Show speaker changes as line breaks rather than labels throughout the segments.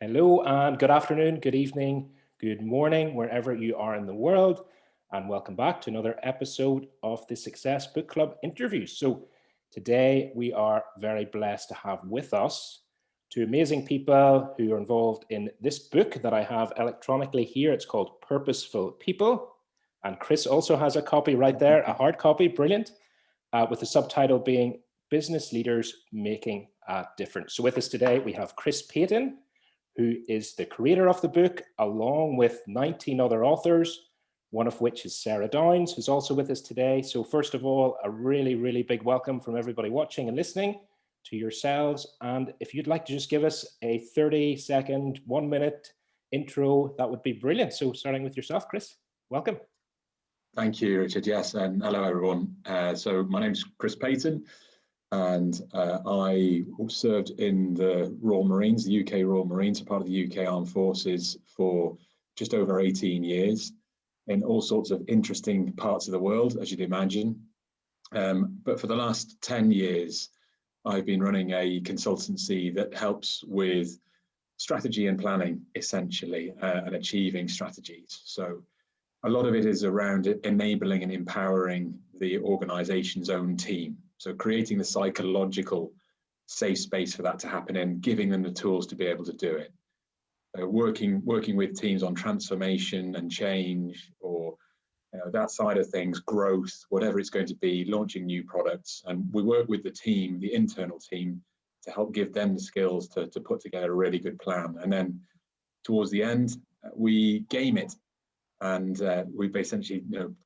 Hello and good afternoon, good evening, good morning, wherever you are in the world. And welcome back to another episode of the Success Book Club interviews. So today we are very blessed to have with us two amazing people who are involved in this book that I have electronically here. It's called Purposeful People. And Chris also has a copy right there, a hard copy, brilliant, with the subtitle being Business Leaders Making a Difference. So with us today, we have Chris Paton, who is the creator of the book, along with 19 other authors, one of which is Sarah Downs, who's also with us today. So first of all, a really, really big welcome from everybody watching and listening to yourselves. And if you'd like to just give us a 30-second, 1-minute intro, that would be brilliant. So starting with yourself, Chris, welcome.
Thank you, Richard. Yes, and hello, everyone. So my name's Chris Paton. And I served in the Royal Marines, the UK Royal Marines, part of the UK Armed Forces for just over 18 years in all sorts of interesting parts of the world, as you'd imagine. But for the last 10 years, I've been running a consultancy that helps with strategy and planning, essentially, and achieving strategies. So a lot of it is around enabling and empowering the organization's own team. So creating the psychological safe space for that to happen and giving them the tools to be able to do it. Working with teams on transformation and change, or that side of things, growth, whatever it's going to be, launching new products. And we work with the team, the internal team, to help give them the skills to put together a really good plan. And then towards the end, we game it. And we essentially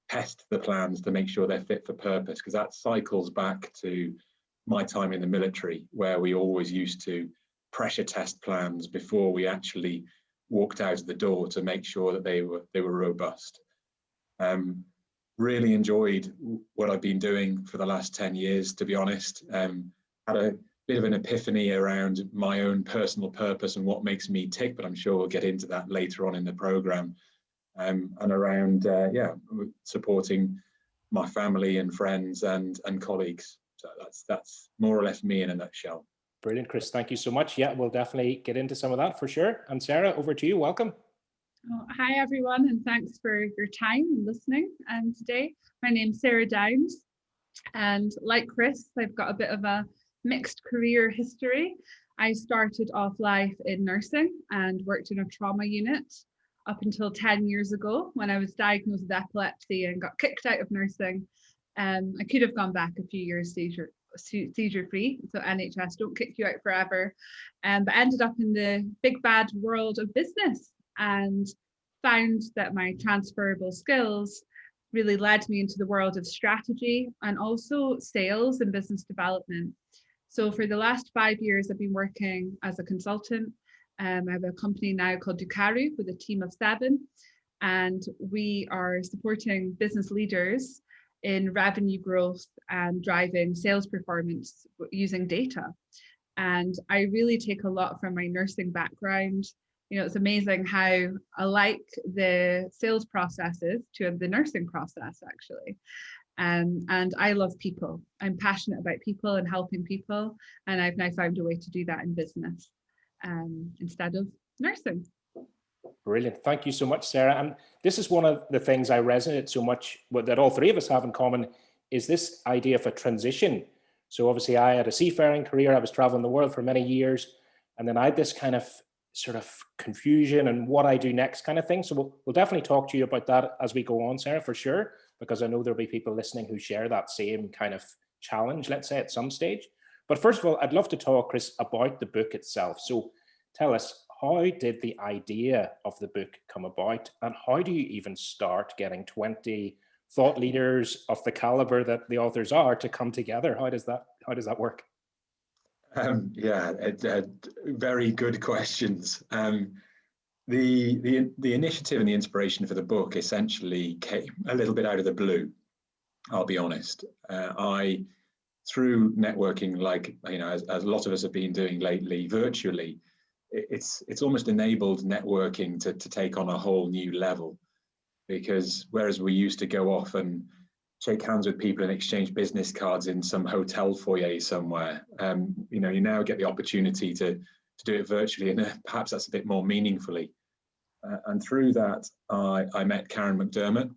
test the plans to make sure they're fit for purpose, because that cycles back to my time in the military, where we always used to pressure test plans before we actually walked out of the door to make sure that they were robust. Really enjoyed what I've been doing for the last 10 years, to be honest. Had a bit of an epiphany around my own personal purpose and what makes me tick, but I'm sure we'll get into that later on in the program. And around supporting my family and friends and colleagues. So that's more or less me in a nutshell.
Brilliant, Chris. Thank you so much. Yeah, we'll definitely get into some of that for sure. And Sarah, over to you. Welcome.
Oh, hi, everyone, and thanks for your time and listening. Today, my name's Sarah Downs, and like Chris, I've got a bit of a mixed career history. I started off life in nursing and worked in a trauma unit up until 10 years ago, when I was diagnosed with epilepsy and got kicked out of nursing. I could have gone back a few years seizure free, so NHS don't kick you out forever. But ended up in the big bad world of business and found that my transferable skills really led me into the world of strategy and also sales and business development. So for the last 5 years, I've been working as a consultant. I have a company now called Curated with a team of 7, and we are supporting business leaders in revenue growth and driving sales performance using data. And I really take a lot from my nursing background. It's amazing how alike the sales process is to the nursing process, actually. And I love people. I'm passionate about people and helping people, and I've now found a way to do that in business. Instead of nursing.
Brilliant. Thank you so much, Sarah. And this is one of the things I resonate so much with, that all three of us have in common, is this idea of a transition. So obviously I had a seafaring career. I was traveling the world for many years. And then I had this kind of sort of confusion and what I do next kind of thing. So we'll definitely talk to you about that as we go on, Sarah, for sure, because I know there'll be people listening who share that same kind of challenge, let's say, at some stage. But first of all, I'd love to talk, Chris, about the book itself. So tell us, how did the idea of the book come about, and how do you even start getting 20 thought leaders of the caliber that the authors are to come together? How does that work?
Very good questions. The initiative and the inspiration for the book essentially came a little bit out of the blue. I'll be honest. Through networking, like as a lot of us have been doing lately, virtually, it's almost enabled networking to take on a whole new level. Because whereas we used to go off and shake hands with people and exchange business cards in some hotel foyer somewhere, you now get the opportunity to to do it virtually, and perhaps that's a bit more meaningfully. And through that, I met Karen McDermott,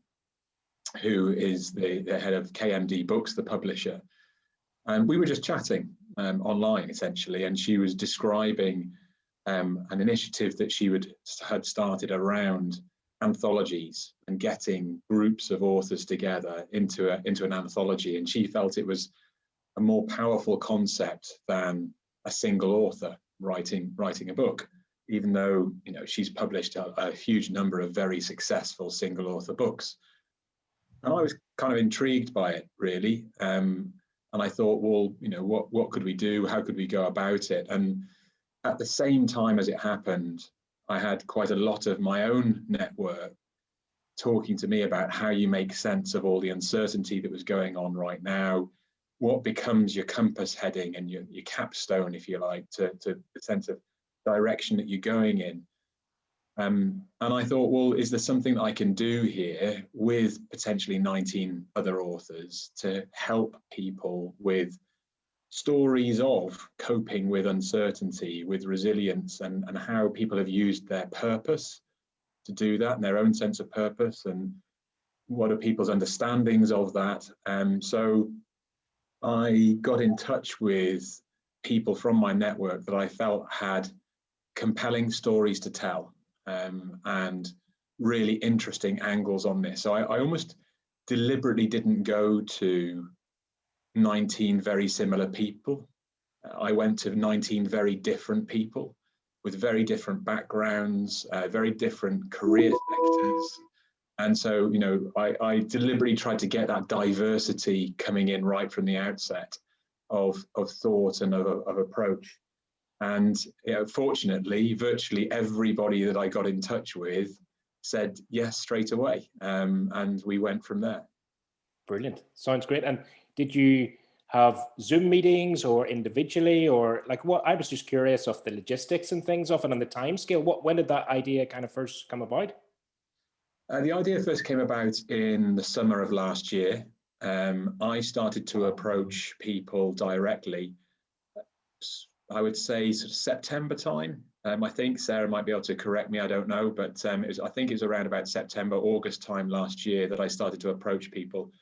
who is the head of KMD Books, the publisher. And we were just chatting online, essentially, and she was describing an initiative that she had started around anthologies and getting groups of authors together into an anthology. And she felt it was a more powerful concept than a single author writing a book, even though, you know, she's published a huge number of very successful single author books. And I was kind of intrigued by it, really. And I thought, well, you know, what could we do? How could we go about it? And at the same time as it happened, I had quite a lot of my own network talking to me about how you make sense of all the uncertainty that was going on right now, what becomes your compass heading and your capstone, if you like, to the sense of direction that you're going in. And I thought, well, is there something that I can do here with potentially 19 other authors to help people with stories of coping with uncertainty, with resilience, and how people have used their purpose to do that, and their own sense of purpose, and what are people's understandings of that. So I got in touch with people from my network that I felt had compelling stories to tell, and really interesting angles on this. So I almost deliberately didn't go to 19 very similar people. I went to 19 very different people with very different backgrounds, very different career sectors. And so, you know, I deliberately tried to get that diversity coming in right from the outset of thought and of approach. And, you know, fortunately, virtually everybody that I got in touch with said yes straight away. And we went from there.
Brilliant. Sounds great. And did you have Zoom meetings or individually, or like what? I was just curious of the logistics and things of it and the time scale. When did that idea kind of first come about?
The idea first came about in the summer of last year. I started to approach people directly, I would say sort of September time. I think Sarah might be able to correct me, I don't know, but I think it was around about September, August time last year that I started to approach people.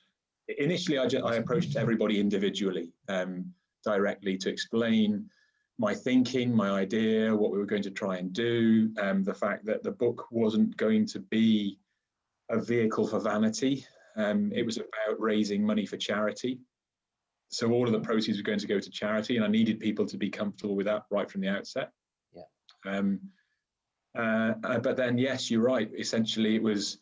Initially, I approached everybody individually, directly, to explain my thinking, my idea, what we were going to try and do, the fact that the book wasn't going to be a vehicle for vanity. It was about raising money for charity. So all of the proceeds were going to go to charity, and I needed people to be comfortable with that right from the outset. Yeah. But then, yes, you're right. Essentially, it was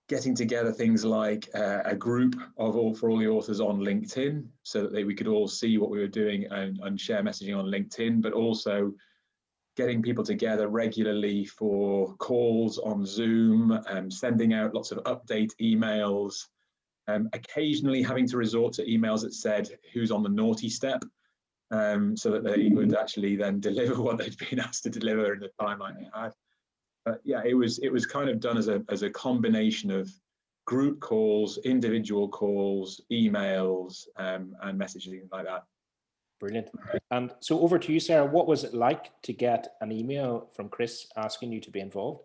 getting together things like a group for all the authors on LinkedIn, so that we could all see what we were doing and share messaging on LinkedIn, but also getting people together regularly for calls on Zoom, sending out lots of update emails, occasionally having to resort to emails that said who's on the naughty step, so that they would actually then deliver what they'd been asked to deliver in the timeline they had. But yeah, it was kind of done as a combination of group calls, individual calls, emails, and messaging like that.
Brilliant. And so over to you, Sarah. What was it like to get an email from Chris asking you to be involved?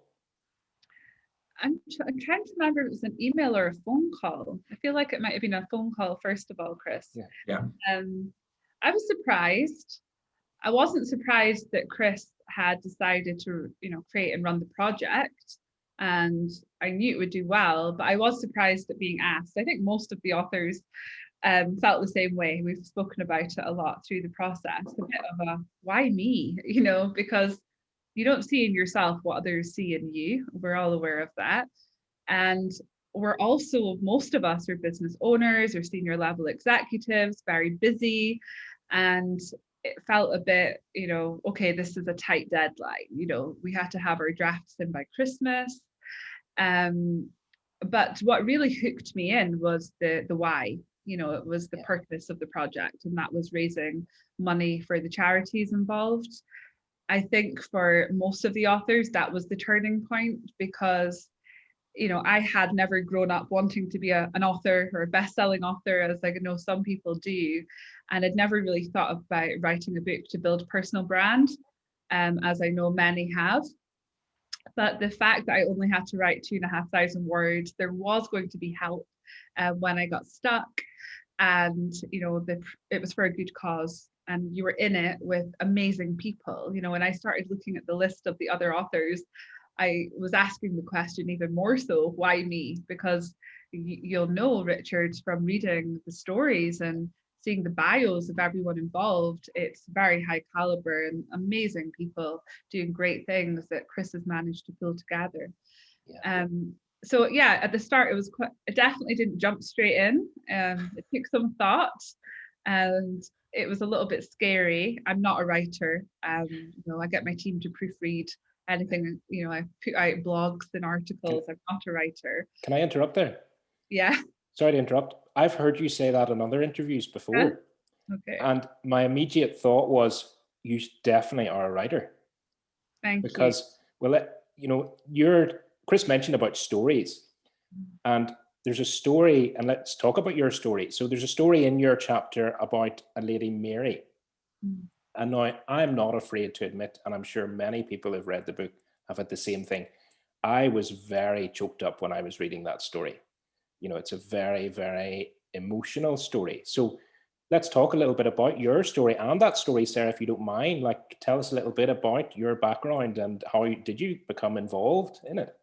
I'm trying to remember if it was an email or a phone call. I feel like it might have been a phone call, first of all, Chris.
Yeah.
I was surprised. I wasn't surprised that Chris had decided to, create and run the project, and I knew it would do well, but I was surprised at being asked. I think most of the authors felt the same way. We've spoken about it a lot through the process, a bit of a why me, because you don't see in yourself what others see in you. We're all aware of that. And we're also, most of us are business owners or senior level executives, very busy. And it felt a bit, okay, this is a tight deadline. We had to have our drafts in by Christmas. But what really hooked me in was the why. It was the purpose of the project, and that was raising money for the charities involved. I think for most of the authors, that was the turning point, because, I had never grown up wanting to be an author or a best-selling author, as I know some people do, and had never really thought about writing a book to build personal brand. as I know many have. But the fact that I only had to write 2,500 words, there was going to be help when I got stuck. And, it was for a good cause. And you were in it with amazing people. When I started looking at the list of the other authors, I was asking the question even more so, why me? Because you'll know, Richard, from reading the stories and seeing the bios of everyone involved, it's very high caliber and amazing people doing great things that Chris has managed to pull together. Yeah. So yeah, at the start, it definitely didn't jump straight in. It took some thought, and it was a little bit scary. I'm not a writer. I get my team to proofread anything. I put out blogs and articles. I'm not a writer.
Can I interrupt there?
Yeah.
Sorry to interrupt. I've heard you say that in other interviews before.
Yeah. Okay.
And my immediate thought was, you definitely are a writer.
Thank you.
Because, Chris mentioned about stories, and there's a story, and let's talk about your story. So there's a story in your chapter about a lady, Mary. And now I'm not afraid to admit, and I'm sure many people who've read the book have had the same thing. I was very choked up when I was reading that story. It's a very, very emotional story. So let's talk a little bit about your story and that story, Sarah, if you don't mind. Tell us a little bit about your background and how did you become involved in it?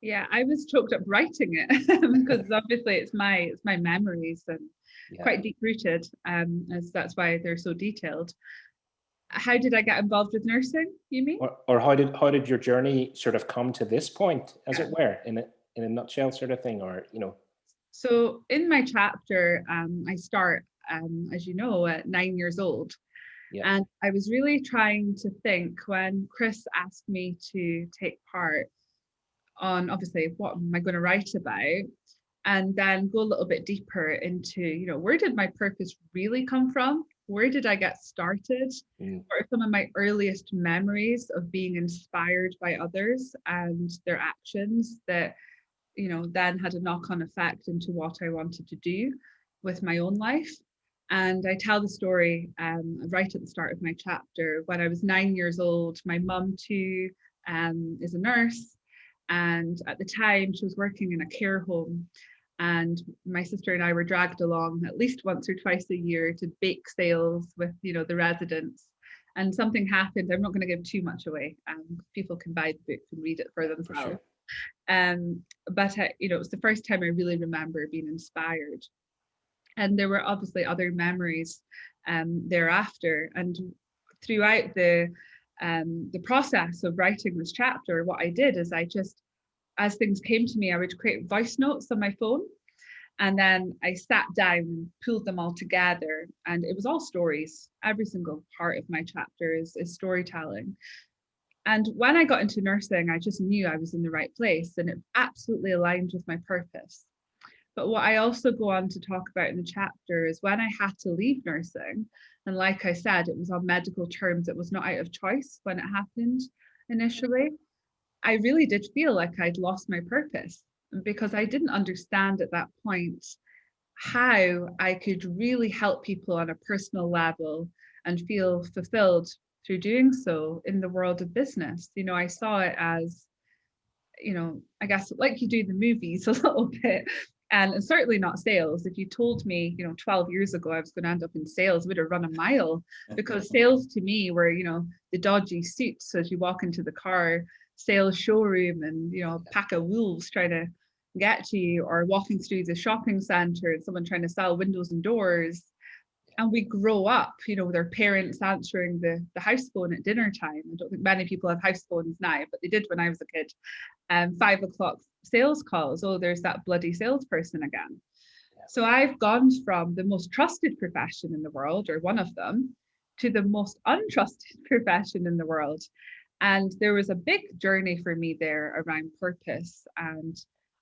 Yeah, I was choked up writing it because obviously it's my memories and quite deep rooted, as that's why they're so detailed. How did I get involved with nursing, you mean?
Or how did your journey sort of come to this point, as it were, in a nutshell sort of thing, or
So in my chapter, I start, as you know, at 9 years old. Yeah. And I was really trying to think when Chris asked me to take part on, obviously, what am I going to write about? And then go a little bit deeper into, where did my purpose really come from? Where did I get started? What are some of my earliest memories of being inspired by others and their actions that, then had a knock-on effect into what I wanted to do with my own life? And I tell the story right at the start of my chapter. When I was 9 years old, my mum too is a nurse. And at the time, she was working in a care home. And my sister and I were dragged along at least once or twice a year to bake sales with, the residents. And something happened. I'm not going to give too much away. People can buy the book and read it for themselves. But it was the first time I really remember being inspired. And there were obviously other memories thereafter. And throughout the process of writing this chapter, what I did is I just, as things came to me, I would create voice notes on my phone, and then I sat down and pulled them all together, and it was all stories. Every single part of my chapter is storytelling. And when I got into nursing, I just knew I was in the right place, and it absolutely aligned with my purpose. But what I also go on to talk about in the chapter is when I had to leave nursing, and like I said, it was on medical terms, it was not out of choice when it happened initially. I really did feel like I'd lost my purpose, because I didn't understand at that point how I could really help people on a personal level and feel fulfilled through doing so in the world of business. I saw it as, I guess like you do the movies a little bit. And certainly not sales. If you told me, 12 years ago I was going to end up in sales, I would have run a mile, because sales to me were, the dodgy suits as you walk into the car, sales showroom, and, a pack of wolves trying to get to you, or walking through the shopping center and someone trying to sell windows and doors. And we grow up, with our parents answering the house phone at dinner time. I don't think many people have house phones now, but they did when I was a kid. 5 o'clock sales calls. Oh, there's that bloody salesperson again. So I've gone from the most trusted profession in the world, or one of them, to the most untrusted profession in the world. And there was a big journey for me there around purpose and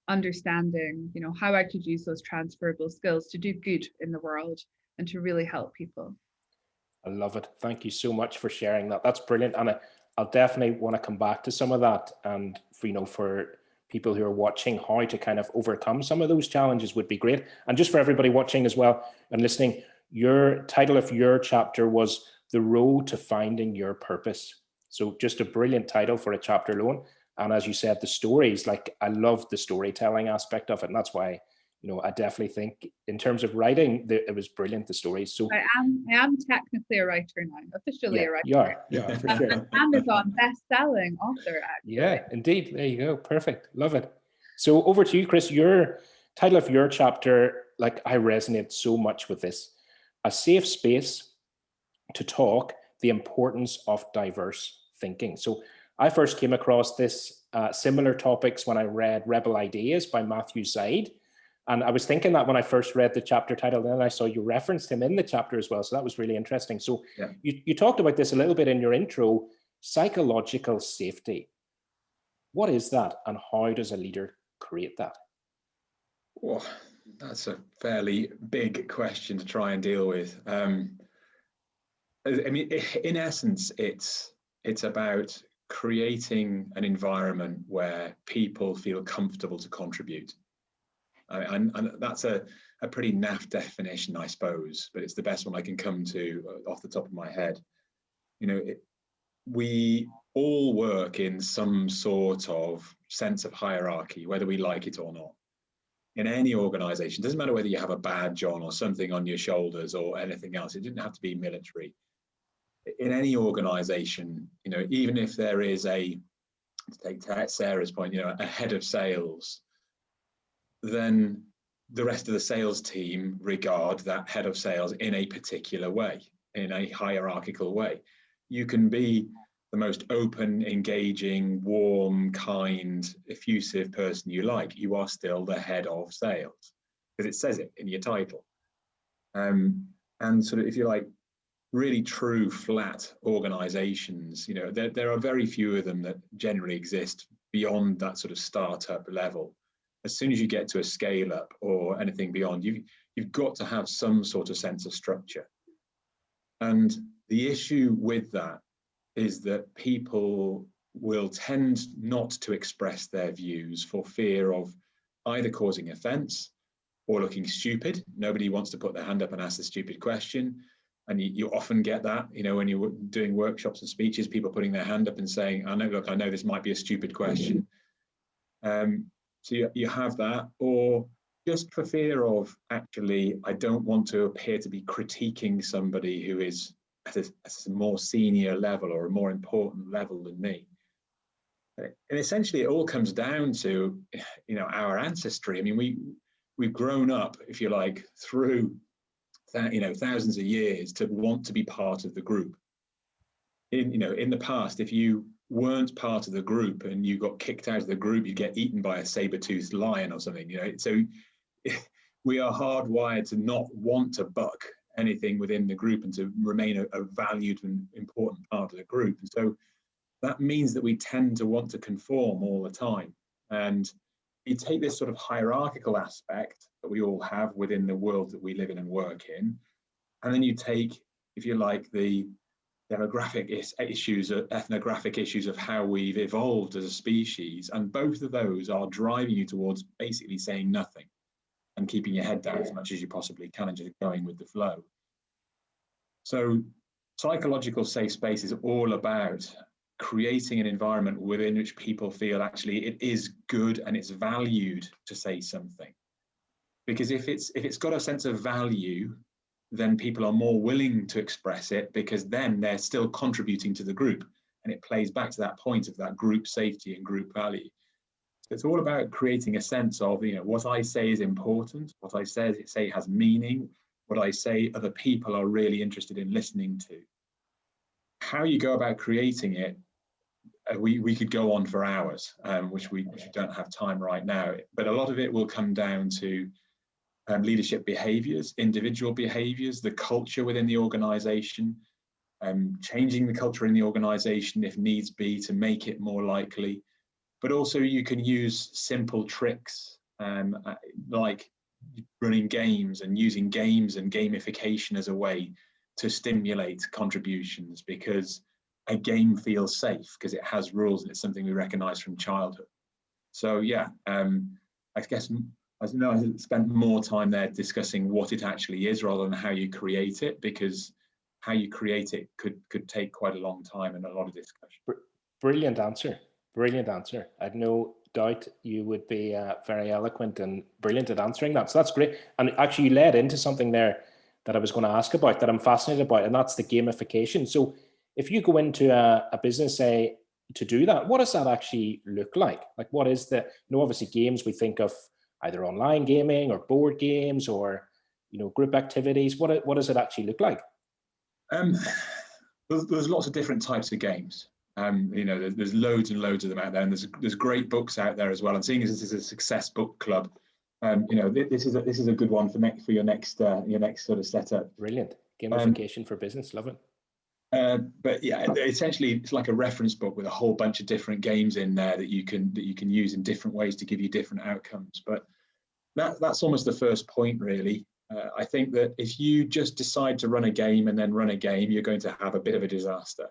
understanding, how I could use those transferable skills to do good in the world and to really help people.
I love it. Thank you so much for sharing that. That's brilliant. And I'll definitely want to come back to some of that. And for people who are watching, how to kind of overcome some of those challenges would be great. And just for everybody watching as well and listening, your title of your chapter was The Road to Finding Your Purpose. So just a brilliant title for a chapter alone. And as you said, the stories, like I love the storytelling aspect of it. And that's why, I definitely think in terms of writing, it was brilliant, the stories. So
I am technically a writer now, officially a writer.
You are for sure.
Amazon best-selling author, actually.
Yeah, indeed. There you go. Perfect. Love it. So over to you, Chris. Your title of your chapter, like I resonate so much with this. A safe space to talk, the importance of diverse thinking. So I first came across this similar topics when I read Rebel Ideas by Matthew Said. And I was thinking that when I first read the chapter title, then I saw you referenced him in the chapter as well. So that was really interesting. So you talked about this a little bit in your intro, psychological safety. What is that and how does a leader create that?
Well, that's a fairly big question to try and deal with. I mean, in essence, it's about creating an environment where people feel comfortable to contribute. And that's a pretty naff definition, I suppose, but it's the best one I can come to off the top of my head. We all work in some sort of sense of hierarchy, whether we like it or not. In any organization, doesn't matter whether you have a badge on or something on your shoulders or anything else. It didn't have to be military. In any organization, even if there is to take Sarah's point, a head of sales, then the rest of the sales team regard that head of sales in a particular way, in a hierarchical way. You can be the most open, engaging, warm, kind, effusive person you like. You are still the head of sales because it says it in your title. And sort of, if you like, really true flat organizations, there are very few of them that generally exist beyond that sort of startup level. As soon as you get to a scale up or anything beyond, you've got to have some sort of sense of structure. And the issue with that is that people will tend not to express their views for fear of either causing offense or looking stupid. Nobody wants to put their hand up and ask a stupid question. And you often get that, when you're doing workshops and speeches, people putting their hand up and saying, I know this might be a stupid question. So you have that, or just for fear of, actually, I don't want to appear to be critiquing somebody who is at a more senior level or a more important level than me. And essentially, it all comes down to, our ancestry. I mean, we've grown up, if you like, through thousands of years to want to be part of the group. In the past, if you weren't part of the group and you got kicked out of the group, you'd get eaten by a saber-toothed lion or something. So we are hardwired to not want to buck anything within the group and to remain a valued and important part of the group. And so that means that we tend to want to conform all the time. And you take this sort of hierarchical aspect that we all have within the world that we live in and work in, and then you take, if you like, the demographic issues, ethnographic issues of how we've evolved as a species, and both of those are driving you towards basically saying nothing and keeping your head down as much as you possibly can and just going with the flow. So psychological safe space is all about creating an environment within which people feel actually it is good and it's valued to say something. Because if it's got a sense of value, then people are more willing to express it, because then they're still contributing to the group, and it plays back to that point of that group safety and group value. So it's all about creating a sense of, what I say is important, what I say has meaning, what I say other people are really interested in listening to. How you go about creating it, we could go on for hours, which we don't have time right now, but a lot of it will come down to leadership behaviors, individual behaviors, the culture within the organization, changing the culture in the organization if needs be to make it more likely. But also you can use simple tricks like running games and using games and gamification as a way to stimulate contributions, because a game feels safe because it has rules and it's something we recognize from childhood. So I guess I spent more time there discussing what it actually is rather than how you create it, because how you create it could take quite a long time and a lot of discussion.
Brilliant answer. Brilliant answer. I'd no doubt you would be very eloquent and brilliant at answering that. So that's great. And actually you led into something there that I was going to ask about that I'm fascinated about, and that's the gamification. So if you go into a business, say, to do that, what does that actually look like? Like, what is the, obviously games, we think of either online gaming or board games or, group activities. What does it actually look like?
There's lots of different types of games. There's loads and loads of them out there, and there's great books out there as well. And seeing as this is a success book club, this is a good one for your next sort of setup.
Brilliant. Gamification for business, love it.
But yeah, essentially it's like a reference book with a whole bunch of different games in there that you can use in different ways to give you different outcomes. But that's almost the first point, really. I think that if you just decide to run a game and then run a game, you're going to have a bit of a disaster.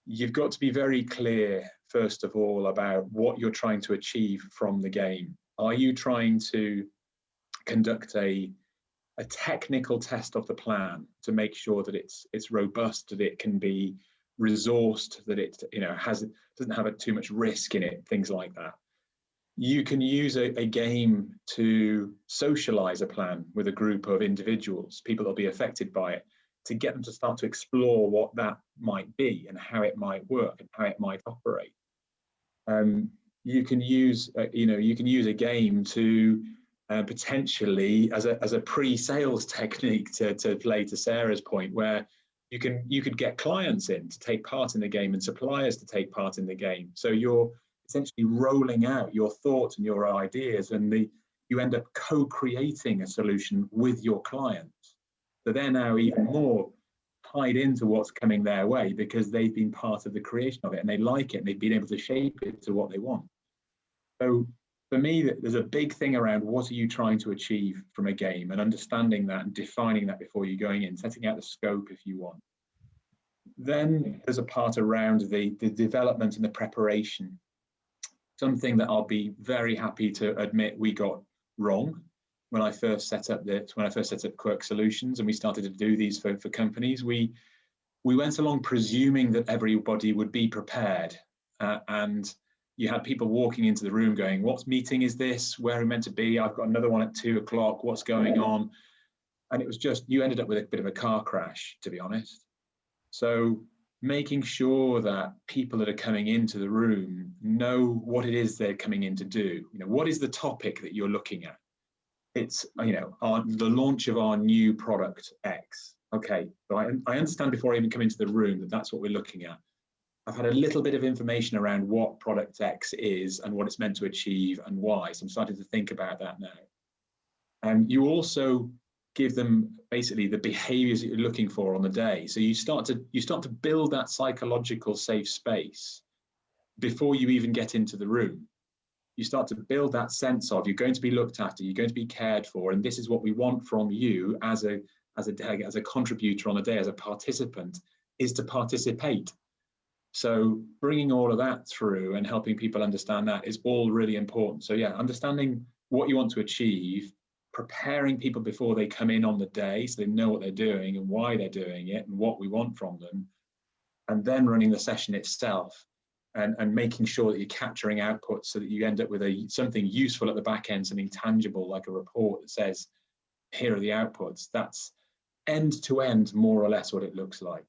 You've got to be very clear, first of all, about what you're trying to achieve from the game. Are you trying to conduct a technical test of the plan to make sure that it's robust, that it can be resourced, that it doesn't have too much risk in it, things like that? You can use a game to socialize a plan with a group of individuals, people that'll be affected by it, to get them to start to explore what that might be and how it might work and how it might operate. You can use a game to potentially as a pre-sales technique to play to Sarah's point, where you could get clients in to take part in the game and suppliers to take part in the game. So you're essentially rolling out your thoughts and your ideas, and you end up co-creating a solution with your clients. So they're now even more tied into what's coming their way because they've been part of the creation of it and they like it and they've been able to shape it to what they want. So for me, there's a big thing around what are you trying to achieve from a game, and understanding that and defining that before you're going in, setting out the scope if you want. Then there's a part around the development and the preparation. Something that I'll be very happy to admit we got wrong when I first set up Quirk Solutions and we started to do these for companies. We went along presuming that everybody would be prepared, and you had people walking into the room going, what meeting is this? Where are we meant to be? I've got another one at 2 o'clock. What's going on? And it was just, you ended up with a bit of a car crash, to be honest. So making sure that people that are coming into the room know what it is they're coming in to do. What is the topic that you're looking at? It's, the launch of our new product X. Okay, so I understand before I even come into the room that that's what we're looking at. I've had a little bit of information around what product X is and what it's meant to achieve and why. So I'm starting to think about that now. You also give them basically the behaviors that you're looking for on the day. So you start to build that psychological safe space before you even get into the room. You start to build that sense of you're going to be looked after, you're going to be cared for, and this is what we want from you as a contributor on the day, as a participant, is to participate. So bringing all of that through and helping people understand that is all really important. So yeah, understanding what you want to achieve, preparing people before they come in on the day so they know what they're doing and why they're doing it and what we want from them, and then running the session itself and making sure that you're capturing outputs so that you end up with something useful at the back end, something tangible like a report that says, here are the outputs. That's end to end, more or less what it looks like.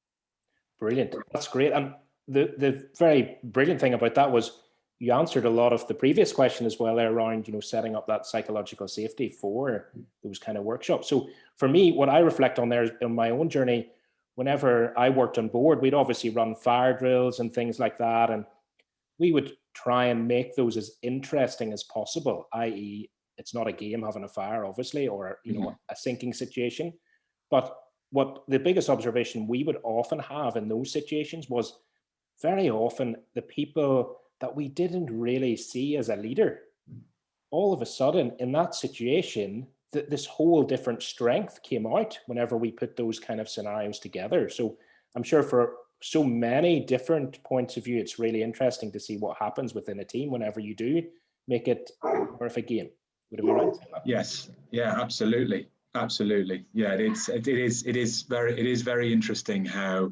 Brilliant. That's great. And the very brilliant thing about that was you answered a lot of the previous question as well around, setting up that psychological safety for those kind of workshops. So for me, what I reflect on there is in my own journey, whenever I worked on board, we'd obviously run fire drills and things like that. And we would try and make those as interesting as possible, i.e. it's not a game having a fire, obviously, or, a sinking situation. But what the biggest observation we would often have in those situations was very often the people that we didn't really see as a leader, all of a sudden in that situation, this whole different strength came out whenever we put those kind of scenarios together. So I'm sure for so many different points of view, it's really interesting to see what happens within a team whenever you do make it more of a game. Would it be right?
Yes, yeah, absolutely. Absolutely. Yeah, it is very interesting how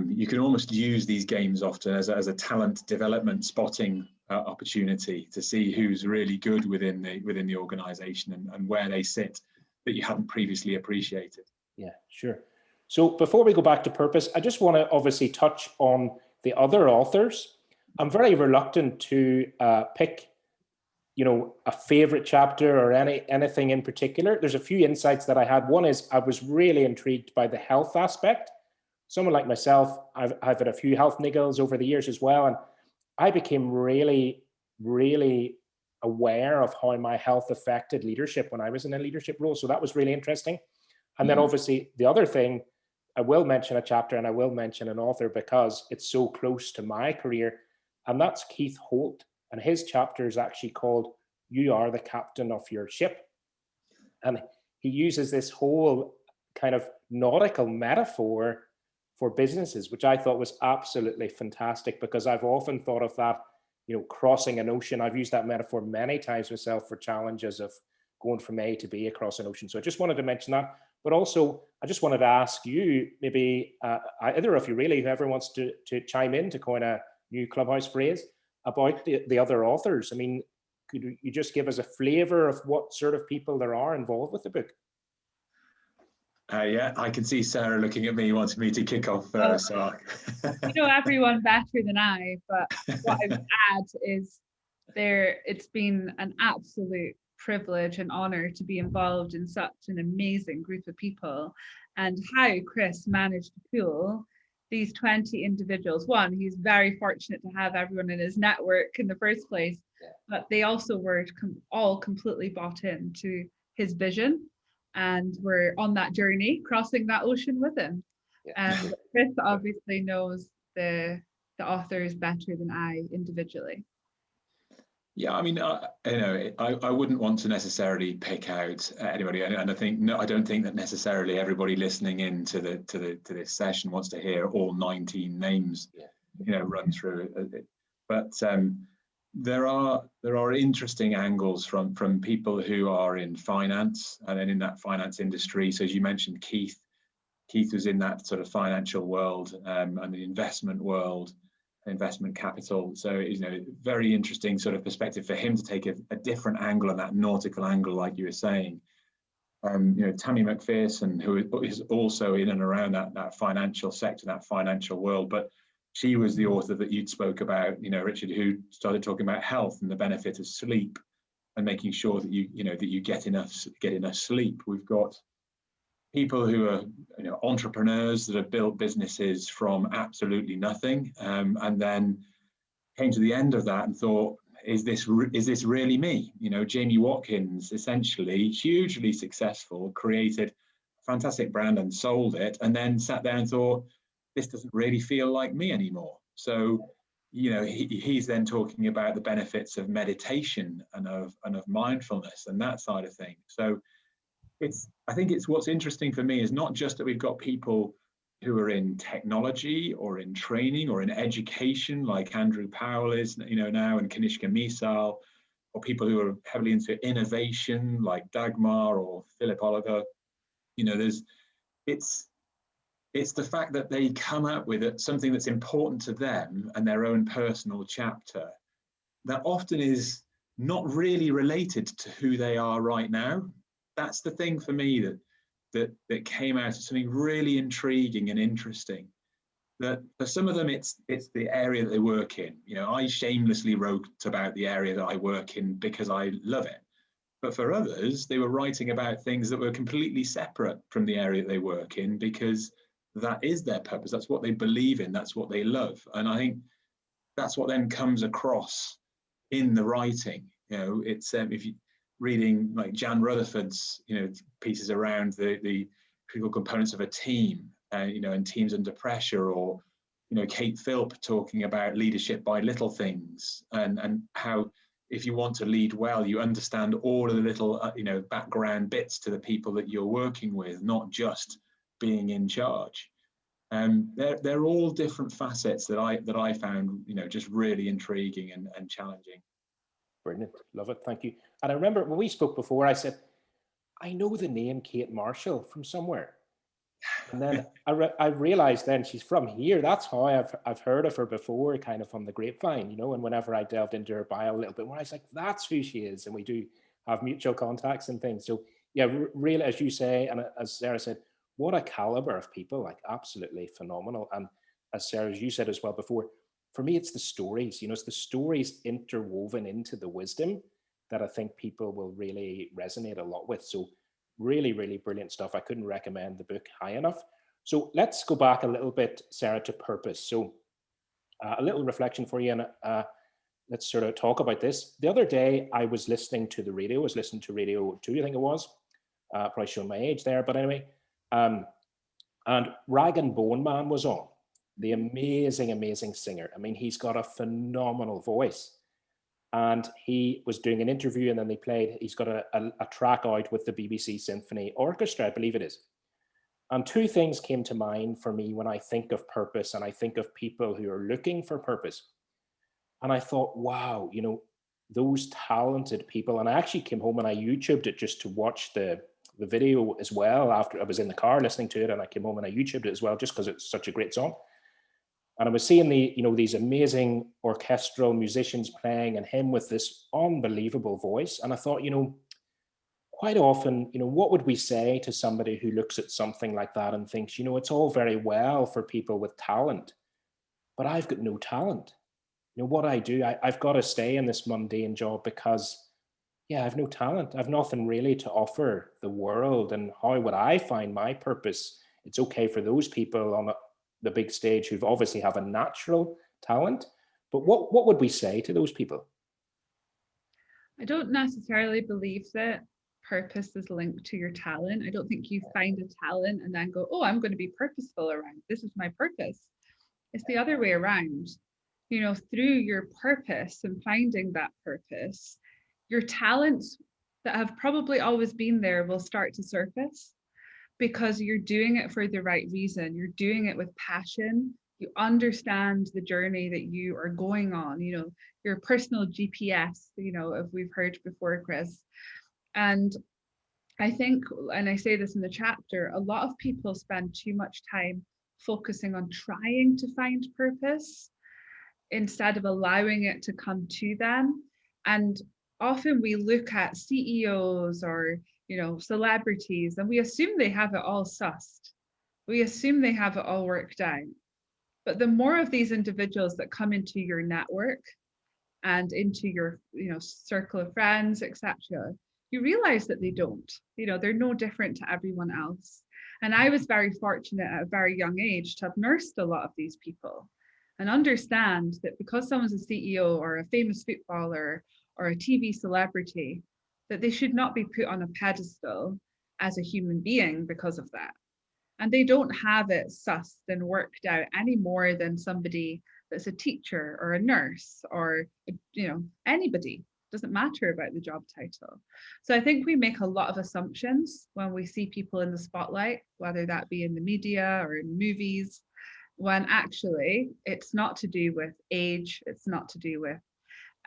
you can almost use these games often as a talent development spotting opportunity to see who's really good within the organization and where they sit that you hadn't previously appreciated.
Yeah, sure. So before we go back to purpose, I just want to obviously touch on the other authors. I'm very reluctant to pick, a favorite chapter or anything in particular. There's a few insights that I had. One is I was really intrigued by the health aspect. Someone like myself, I've had a few health niggles over the years as well, and I became really, really aware of how my health affected leadership when I was in a leadership role. So that was really interesting. And then obviously the other thing, I will mention a chapter and I will mention an author because it's so close to my career, and that's Keith Holt. And his chapter is actually called "You Are the Captain of Your Ship." And he uses this whole kind of nautical metaphor for businesses, which I thought was absolutely fantastic, because I've often thought of that, crossing an ocean. I've used that metaphor many times myself for challenges of going from A to B across an ocean. So I just wanted to mention that. But also, I just wanted to ask you, maybe either of you really, whoever wants to chime in to coin a new Clubhouse phrase about the other authors. I mean, could you just give us a flavor of what sort of people there are involved with the book?
Yeah, I can see Sarah looking at me, wanting me to kick off first. So.
You know everyone better than I, but what I would add is it's been an absolute privilege and honor to be involved in such an amazing group of people, and how Chris managed to pool these 20 individuals. One, he's very fortunate to have everyone in his network in the first place, but they also were all completely bought into his vision, and we're on that journey, crossing that ocean with him. And Chris obviously knows the authors better than I individually.
Yeah, I mean, I wouldn't want to necessarily pick out anybody, and I don't think that necessarily everybody listening in to this session wants to hear all 19 names, run through it. But there are interesting angles from people who are in finance and then in that finance industry. So as you mentioned, Keith was in that sort of financial world and the investment world. Investment capital. So, very interesting sort of perspective for him to take a different angle on that nautical angle, like you were saying. Tammy McPherson, who is also in and around that financial sector, that financial world, but she was the author that you'd spoke about, Richard, who started talking about health and the benefit of sleep and making sure that you get enough sleep. We've got people who are entrepreneurs that have built businesses from absolutely nothing, and then came to the end of that and thought, is this really me? Jamie Watkins, essentially hugely successful, created a fantastic brand and sold it, and then sat there and thought, this doesn't really feel like me anymore. So he's then talking about the benefits of meditation and of mindfulness and that side of things. So I think it's what's interesting for me is not just that we've got people who are in technology or in training or in education, like Andrew Powell is, now, and Kanishka Misal, or people who are heavily into innovation, like Dagmar or Philip Oliver. It's the fact that they come up with something that's important to them and their own personal chapter that often is not really related to who they are right now. That's the thing for me that came out as something really intriguing and interesting. That for some of them, it's the area that they work in. I shamelessly wrote about the area that I work in because I love it. But for others, they were writing about things that were completely separate from the area that they work in because that is their purpose. That's what they believe in. That's what they love. And I think that's what then comes across in the writing. It's if you reading like Jan Rutherford's, pieces around the critical components of a team, and teams under pressure, or, Kate Philp talking about leadership by little things, and how if you want to lead well, you understand all of the little, background bits to the people that you're working with, not just being in charge. They're all different facets that I found, just really intriguing and challenging.
Brilliant. Love it. Thank you. And I remember when we spoke before, I said, I know the name Kate Marshall from somewhere. And then I realized then she's from here. That's how I've heard of her before, kind of from the grapevine, you know. And whenever I delved into her bio a little bit more, I was like, that's who she is. And we do have mutual contacts and things. So yeah, really, as you say, and as Sarah said, what a caliber of people, like absolutely phenomenal. And as Sarah, as you said as well before, for me, it's the stories, you know, it's the stories interwoven into the wisdom that I think people will really resonate a lot with. So really, really brilliant stuff. I couldn't recommend the book high enough. So let's go back a little bit, Sarah, to purpose. So a little reflection for you, and let's sort of talk about this. The other day, I was listening to the radio. I was listening to Radio 2, I think it was. Probably showing my age there, but anyway. And Rag and Bone Man was on. The amazing, amazing singer. I mean, he's got a phenomenal voice. And he was doing an interview, and then they played, he's got a track out with the BBC Symphony Orchestra, I believe it is. And two things came to mind for me when I think of purpose, and I think of people who are looking for purpose. And I thought, wow, you know, those talented people. And I actually came home and I YouTubed it just to watch the video as well. After I was in the car listening to it, and I came home and I YouTubed it as well, just because it's such a great song. And I was seeing these amazing orchestral musicians playing, and him with this unbelievable voice. And I thought, you know, quite often, you know, what would we say to somebody who looks at something like that and thinks, you know, it's all very well for people with talent, but I've got no talent. You know, what I do, I've got to stay in this mundane job because, yeah, I've no talent. I've nothing really to offer the world. And how would I find my purpose? It's okay for those people on the big stage who've obviously have a natural talent, but what would we say to those people?
I don't necessarily believe that purpose is linked to your talent. I don't think you find a talent and then go, oh, I'm going to be purposeful around, this is my purpose. It's the other way around. You know, through your purpose and finding that purpose, your talents that have probably always been there will start to surface, because you're doing it for the right reason. You're doing it with passion. You understand the journey that you are going on, you know, your personal GPS, you know, if we've heard before, Chris. And I think, and I say this in the chapter, a lot of people spend too much time focusing on trying to find purpose instead of allowing it to come to them. And often we look at CEOs or, you know, celebrities, and we assume they have it all sussed. We assume they have it all worked out. But the more of these individuals that come into your network and into your, you know, circle of friends, etc., you realize that they don't. You know, they're no different to everyone else. And I was very fortunate at a very young age to have nursed a lot of these people and understand that because someone's a CEO or a famous footballer or a TV celebrity, that they should not be put on a pedestal as a human being because of that. And they don't have it sussed and worked out any more than somebody that's a teacher or a nurse or, you know, anybody. Doesn't matter about the job title. So I think we make a lot of assumptions when we see people in the spotlight, whether that be in the media or in movies, when actually it's not to do with age, it's not to do with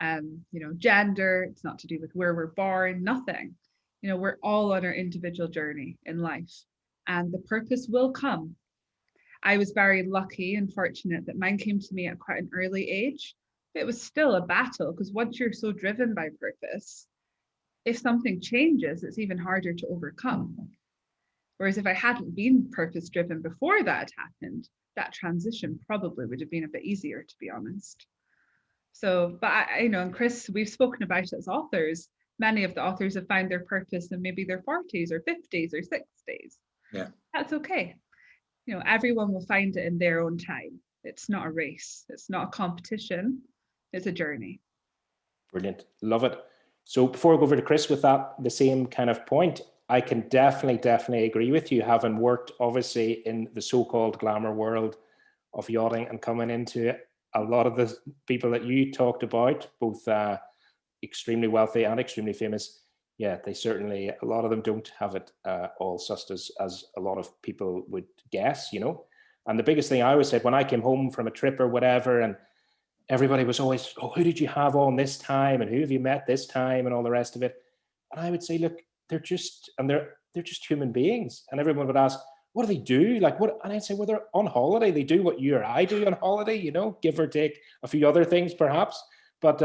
you know, gender, it's not to do with where we're born, nothing. You know, we're all on our individual journey in life, and the purpose will come. I was very lucky and fortunate that mine came to me at quite an early age. It was still a battle, because once you're so driven by purpose, if something changes, it's even harder to overcome. Whereas if I hadn't been purpose driven before that happened, that transition probably would have been a bit easier, to be honest. So, but I know, and Chris, we've spoken about it as authors. Many of the authors have found their purpose in maybe their 40s or 50s or 60s.
Yeah.
That's okay. You know, everyone will find it in their own time. It's not a race. It's not a competition. It's a journey.
Brilliant. Love it. So before I go over to Chris with that, the same kind of point, I can definitely agree with you, having worked obviously in the so-called glamour world of yachting and coming into a lot of the people that you talked about, both extremely wealthy and extremely famous. Yeah, they certainly, a lot of them don't have it all sussed as a lot of people would guess, you know. And the biggest thing I always said when I came home from a trip or whatever, and everybody was always, oh, who did you have on this time? And who have you met this time? And all the rest of it. And I would say, look, they're just human beings. And everyone would ask, what do they do? Like what? And I'd say, well, they're on holiday. They do what you or I do on holiday, you know, give or take a few other things perhaps. But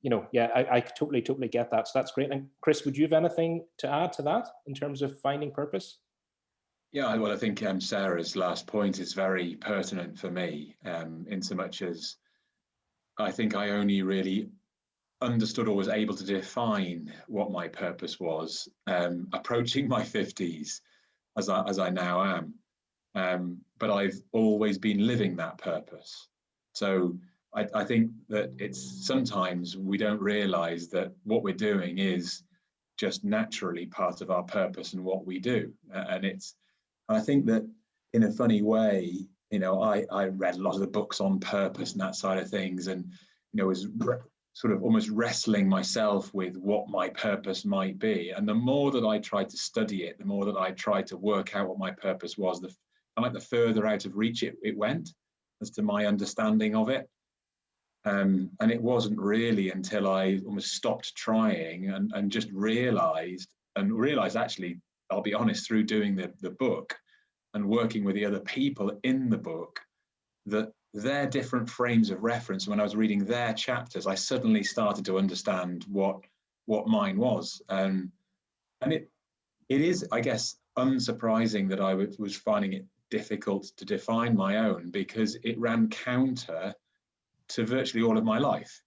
you know, yeah, I totally get that. So that's great. And Chris, would you have anything to add to that in terms of finding purpose?
Yeah, well, I think Sarah's last point is very pertinent for me, in so much as I think I only really understood or was able to define what my purpose was approaching my 50s, as I now am. But I've always been living that purpose. So I think that it's sometimes we don't realize that what we're doing is just naturally part of our purpose and what we do. And I think that in a funny way, you know, I read a lot of the books on purpose and that side of things, and, you know, was sort of almost wrestling myself with what my purpose might be. And the more that I tried to study it, the more that I tried to work out what my purpose was, the further out of reach it went as to my understanding of it. And it wasn't really until I almost stopped trying and just realized actually, I'll be honest, through doing the book and working with the other people in the book, that their different frames of reference, when I was reading their chapters, I suddenly started to understand what mine was. And it is, I guess, unsurprising that I was finding it difficult to define my own, because it ran counter to virtually all of my life.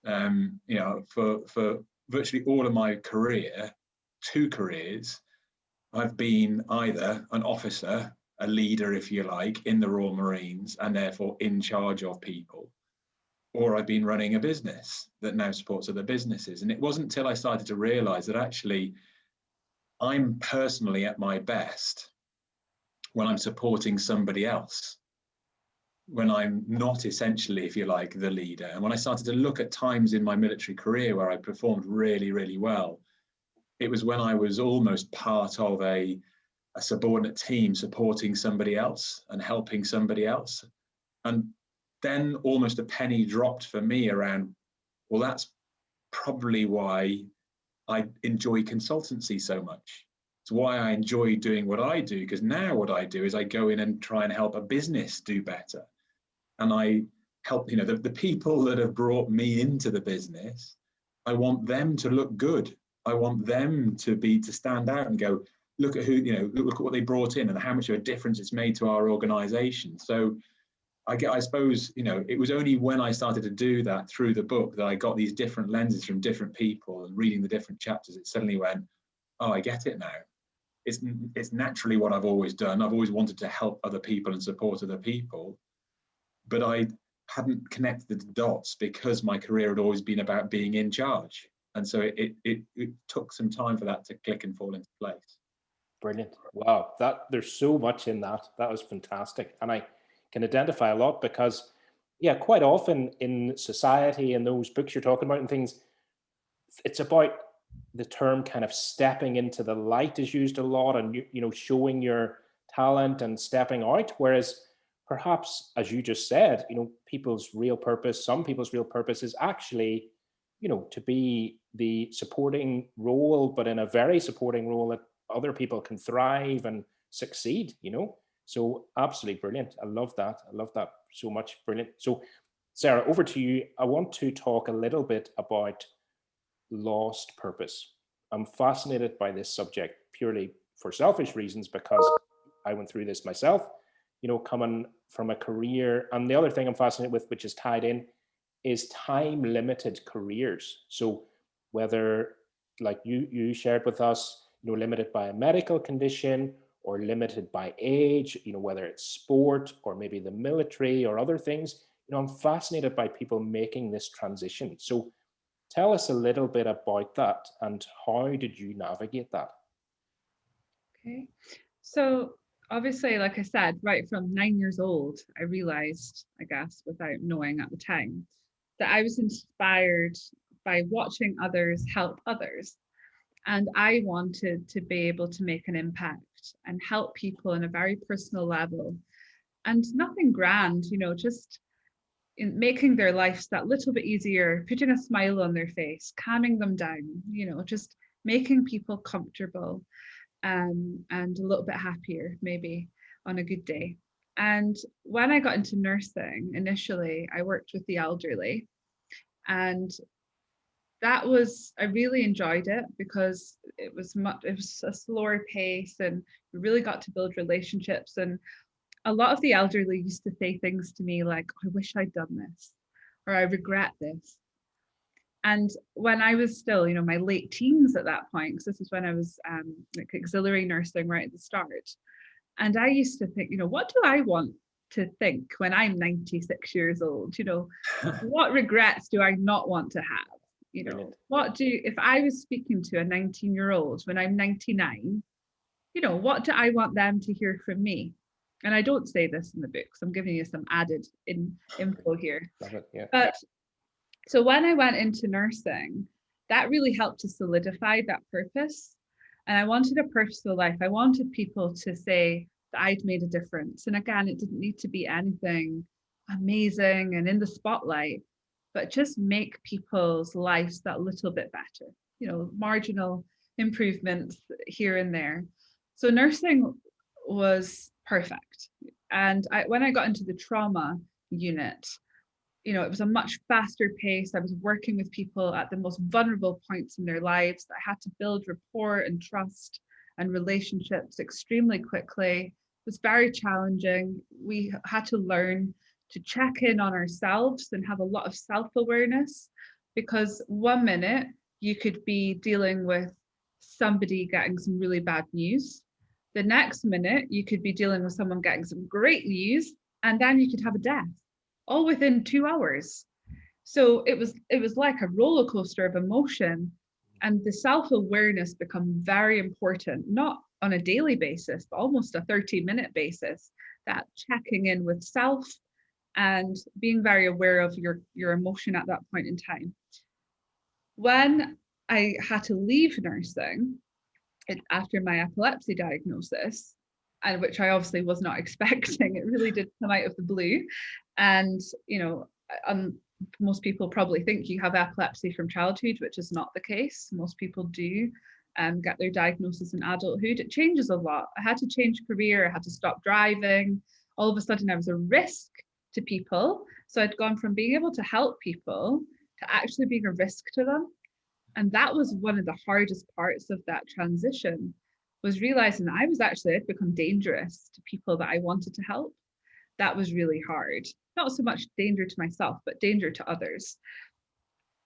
You know, for virtually all of my career, 2 careers, I've been either an officer, a leader, if you like, in the Royal Marines, and therefore in charge of people, or I've been running a business that now supports other businesses. And it wasn't until I started to realize that actually I'm personally at my best when I'm supporting somebody else, when I'm not essentially, if you like, the leader. And when I started to look at times in my military career where I performed really, really well, it was when I was almost part of a subordinate team supporting somebody else and helping somebody else. And then almost a penny dropped for me around, well, that's probably why I enjoy consultancy so much. It's why I enjoy doing what I do, because now what I do is I go in and try and help a business do better. And I help, you know, the people that have brought me into the business, I want them to look good. I want them to stand out and go, look at who, you know, look at what they brought in and how much of a difference it's made to our organization. So I suppose, you know, it was only when I started to do that through the book that I got these different lenses from different people, and reading the different chapters, it suddenly went, oh, I get it now. It's naturally what I've always done. I've always wanted to help other people and support other people, but I hadn't connected the dots because my career had always been about being in charge. And so it took some time for that to click and fall into place.
Brilliant. Wow. There's so much in that. That was fantastic. And I can identify a lot because, yeah, quite often in society and those books you're talking about and things, it's about the term kind of stepping into the light is used a lot, and, you know, showing your talent and stepping out. Whereas perhaps, as you just said, you know, some people's real purpose is actually, you know, to be the supporting role, but in a very supporting role that other people can thrive and succeed, you know. So absolutely brilliant. I love that so much. Brilliant. So Sarah, over to you. I want to talk a little bit about lost purpose. I'm fascinated by this subject purely for selfish reasons, because I went through this myself, you know, coming from a career. And the other thing I'm fascinated with, which is tied in, is time limited careers. So whether, like you shared with us, you know, limited by a medical condition or limited by age, you know, whether it's sport or maybe the military or other things, you know, I'm fascinated by people making this transition. So tell us a little bit about that, and how did you navigate that?
Okay, so obviously, like I said, right from 9 years old, I realized, I guess, without knowing at the time, that I was inspired by watching others help others. And I wanted to be able to make an impact and help people on a very personal level. And nothing grand, you know, just in making their lives that little bit easier, putting a smile on their face, calming them down, you know, just making people comfortable, and a little bit happier, maybe on a good day. And when I got into nursing, initially, I worked with the elderly, and I really enjoyed it because it was a slower pace, and we really got to build relationships. And a lot of the elderly used to say things to me like, I wish I'd done this, or I regret this. And when I was still, my late teens at that point, because this is when I was like auxiliary nursing right at the start. And I used to think, what do I want to think when I'm 96 years old? What regrets do I not want to have? If I was speaking to a 19-year-old when I'm 99, what do I want them to hear from me? And I don't say this in the books. I'm giving you some added info here.
Yeah.
But so when I went into nursing, that really helped to solidify that purpose. And I wanted a purposeful life. I wanted people to say that I'd made a difference. And again, it didn't need to be anything amazing and in the spotlight, but just make people's lives that little bit better, marginal improvements here and there. So nursing was perfect. And when I got into the trauma unit, it was a much faster pace. I was working with people at the most vulnerable points in their lives. I had to build rapport and trust and relationships extremely quickly. It was very challenging. We had to learn to check in on ourselves and have a lot of self-awareness, because one minute you could be dealing with somebody getting some really bad news. The next minute you could be dealing with someone getting some great news, and then you could have a death, all within 2 hours. So it was like a roller coaster of emotion, and the self-awareness become very important, not on a daily basis, but almost a 30-minute basis, that checking in with self and being very aware of your emotion at that point in time. When I had to leave nursing after my epilepsy diagnosis, and which I obviously was not expecting, it really did come out of the blue. And, most people probably think you have epilepsy from childhood, which is not the case. Most people do get their diagnosis in adulthood. It changes a lot. I had to change career. I had to stop driving. All of a sudden, I was a risk to people. So I'd gone from being able to help people to actually being a risk to them. And that was one of the hardest parts of that transition, was realizing that I'd become dangerous to people that I wanted to help. That was really hard. Not so much danger to myself, but danger to others.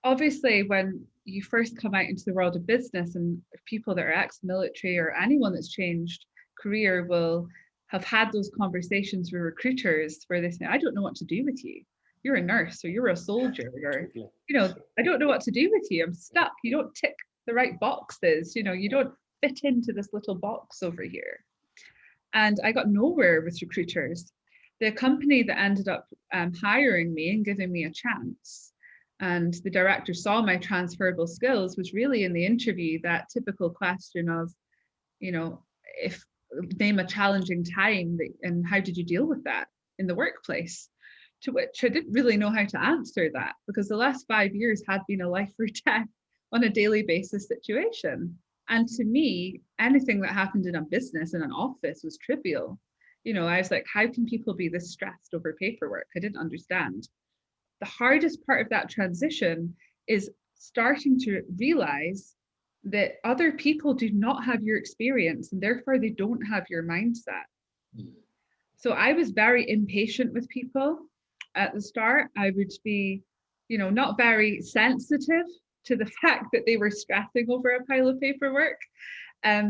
Obviously, when you first come out into the world of business, and people that are ex-military or anyone that's changed career will have had those conversations with recruiters where they say, I don't know what to do with you. You're a nurse, or you're a soldier, or, I don't know what to do with you. I'm stuck. You don't tick the right boxes. You don't fit into this little box over here. And I got nowhere with recruiters. The company that ended up hiring me and giving me a chance, and the director saw my transferable skills, was really in the interview that typical question of, if name a challenging time and how did you deal with that in the workplace? To which I didn't really know how to answer that, because the last 5 years had been a life or death on a daily basis situation. And to me, anything that happened in a business, in an office, was trivial. I was like, how can people be this stressed over paperwork? I didn't understand. The hardest part of that transition is starting to realize that other people do not have your experience, and therefore they don't have your mindset. So I was very impatient with people at the start. I would be, not very sensitive to the fact that they were stressing over a pile of paperwork,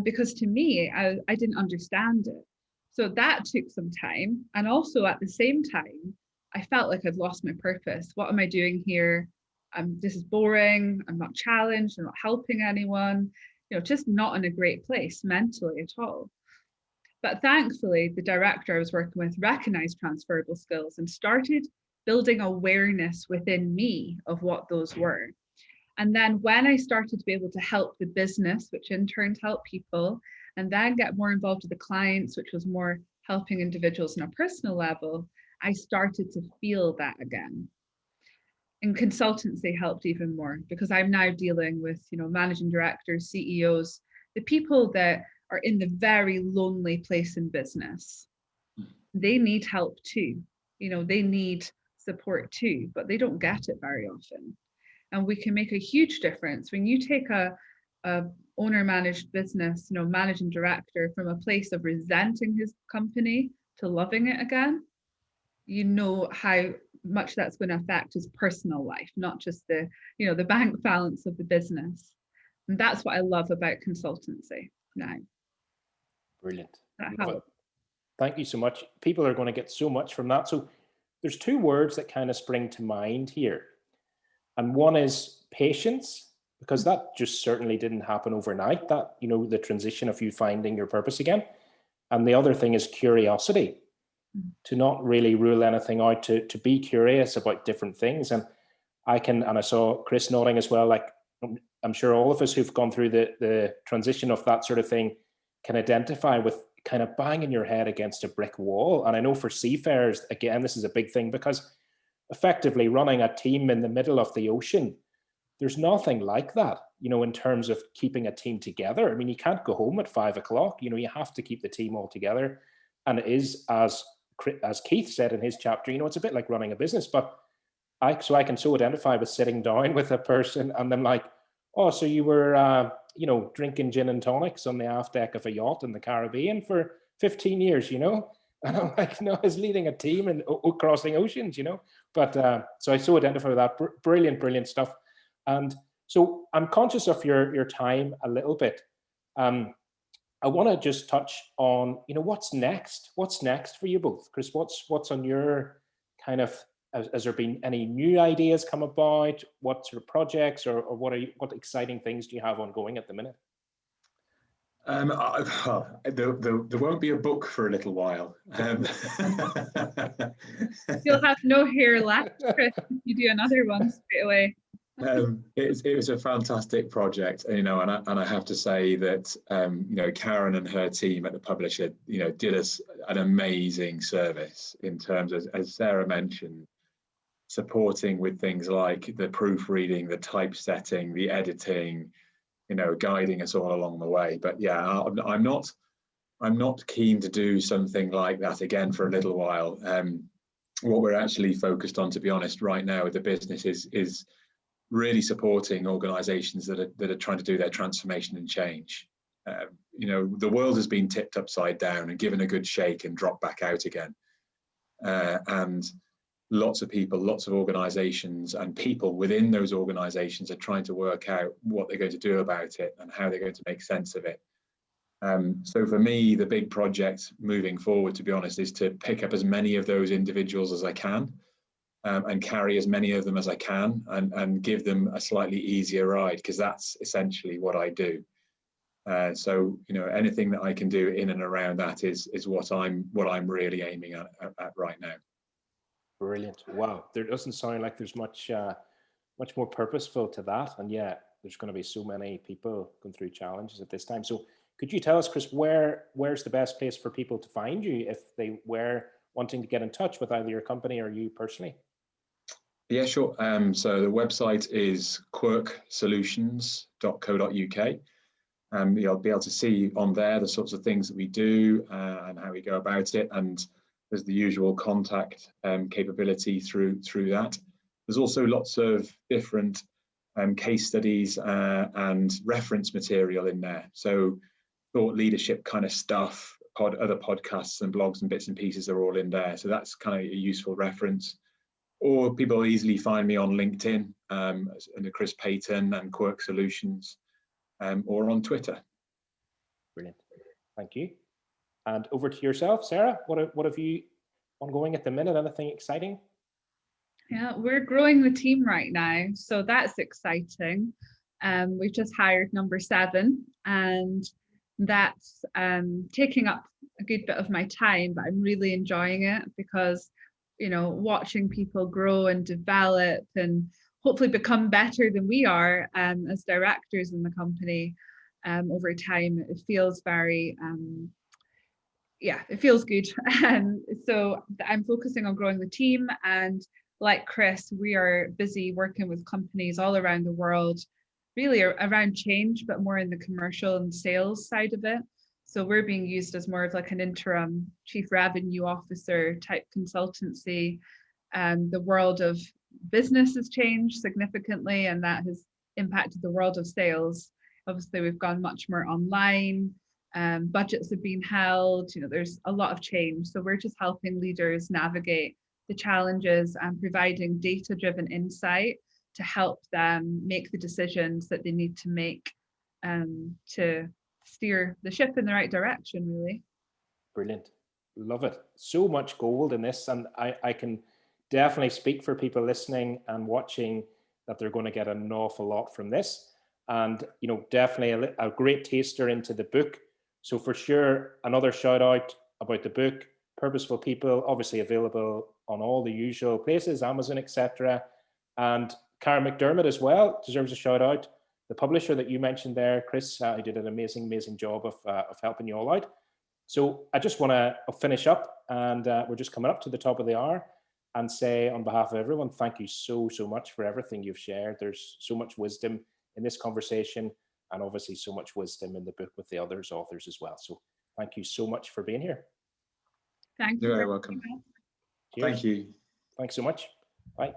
because to me, I didn't understand it. So that took some time. And also at the same time, I felt like I'd lost my purpose. What am I doing here? This is boring. I'm not challenged. I'm not helping anyone, just not in a great place mentally at all. But thankfully, the director I was working with recognized transferable skills and started building awareness within me of what those were. And then when I started to be able to help the business, which in turn helped people, and then get more involved with the clients, which was more helping individuals on a personal level, I started to feel that again. And consultancy helped even more, because I'm now dealing with, managing directors, CEOs, the people that are in the very lonely place in business. They need help too. They need support too, but they don't get it very often. And we can make a huge difference when you take a owner managed business, managing director, from a place of resenting his company to loving it again. How much that's going to affect his personal life, not just the bank balance of the business. And that's what I love about consultancy now.
Brilliant.
That helps.
Thank you so much. People are going to get so much from that. So there's two words that kind of spring to mind here. And one is patience, because that just certainly didn't happen overnight, that, the transition of you finding your purpose again. And the other thing is curiosity, to not really rule anything out, to be curious about different things. And I saw Chris nodding as well, like I'm sure all of us who've gone through the transition of that sort of thing can identify with kind of banging your head against a brick wall. And I know for seafarers, again, this is a big thing, because effectively running a team in the middle of the ocean, there's nothing like that, in terms of keeping a team together. I mean, you can't go home at 5 o'clock, you have to keep the team all together. And it is, as Keith said in his chapter, it's a bit like running a business. But I can so identify with sitting down with a person and then like, oh, so you were, drinking gin and tonics on the aft deck of a yacht in the Caribbean for 15 years, And I'm like, no, I was leading a team and crossing oceans, But so I so identify with that. Brilliant stuff. And so I'm conscious of your time a little bit. I want to just touch on, what's next? What's next for you both? Chris, what's on your kind of, has there been any new ideas come about? What sort of projects or what exciting things do you have ongoing at the minute?
There won't be a book for a little while.
You'll have no hair left, Chris, if you do another one straight away.
It was a fantastic project, and I have to say that Karen and her team at the publisher did us an amazing service in terms of, as Sarah mentioned, supporting with things like the proofreading, the typesetting, the editing, guiding us all along the way. But yeah, I'm not keen to do something like that again for a little while. What we're actually focused on, to be honest, right now with the business is really supporting organizations that are trying to do their transformation and change. The world has been tipped upside down and given a good shake and dropped back out again. And lots of people, lots of organizations and people within those organizations are trying to work out what they're going to do about it and how they're going to make sense of it. So for me, the big project moving forward, to be honest, is to pick up as many of those individuals as I can. And carry as many of them as I can and give them a slightly easier ride, because that's essentially what I do. So anything that I can do in and around that is what I'm really aiming at right now.
Brilliant. Wow. There doesn't sound like there's much more purposeful to that. And yet there's going to be so many people going through challenges at this time. So could you tell us, Chris, where's the best place for people to find you if they were wanting to get in touch with either your company or you personally?
Yeah, sure. So the website is quirksolutions.co.uk. You'll be able to see on there the sorts of things that we do and how we go about it. And there's the usual contact capability through that. There's also lots of different case studies and reference material in there. So thought leadership kind of stuff, other podcasts and blogs and bits and pieces are all in there. So that's kind of a useful reference. Or people easily find me on LinkedIn under Chris Paton and Quirk Solutions, or on Twitter.
Brilliant. Thank you. And over to yourself, Sarah. What have you ongoing at the minute? Anything exciting?
Yeah, we're growing the team right now, so that's exciting. We've just hired number 7, and that's taking up a good bit of my time, but I'm really enjoying it because watching people grow and develop and hopefully become better than we are as directors in the company over time, it feels very it feels good. And so I'm focusing on growing the team, and like Chris, we are busy working with companies all around the world, really around change, but more in the commercial and sales side of it. So we're being used as more of like an interim chief revenue officer type consultancy. And the world of business has changed significantly, and that has impacted the world of sales. Obviously, we've gone much more online. Budgets have been held. There's a lot of change. So we're just helping leaders navigate the challenges and providing data-driven insight to help them make the decisions that they need to make to steer the ship in the right direction, really.
Brilliant. Love it. So much gold in this. And I can definitely speak for people listening and watching that they're going to get an awful lot from this. And, definitely a great taster into the book. So for sure, another shout out about the book, Purposeful People, obviously available on all the usual places, Amazon, etc. And Karen McDermott as well deserves a shout out. The publisher that you mentioned there, Chris, who did an amazing job of helping you all out. So I just want to finish up, and we're just coming up to the top of the hour, and say on behalf of everyone, thank you so much for everything you've shared. There's so much wisdom in this conversation, and obviously so much wisdom in the book with the others authors as well. So thank you so much for being here.
Thank you.
You're very welcome.
Cheers.
Thank you.
Thanks so much. Bye.